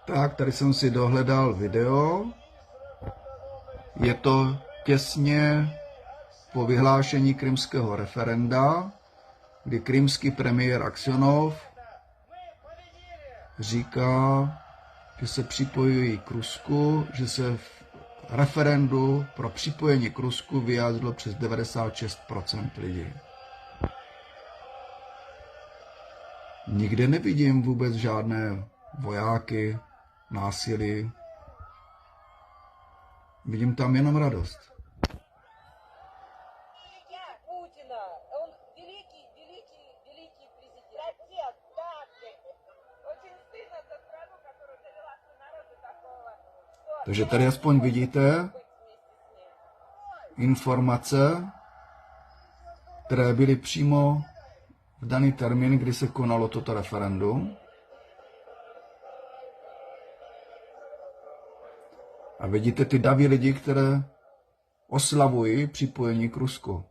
Tak, tady jsem si dohledal video. Je to těsně po vyhlášení krymského referenda, kdy krymský premiér Aksionov říká, že se připojují k Rusku, že se v referendu pro připojení k Rusku vyjádřilo přes 96% lidí. Nikde nevidím vůbec žádné vojáky, násilí. Vidím tam jenom radost. Takže tady aspoň vidíte informace, které byly přímo v daný termín, kdy se konalo toto referendum. A vidíte ty davy lidí, které oslavují připojení k Rusku.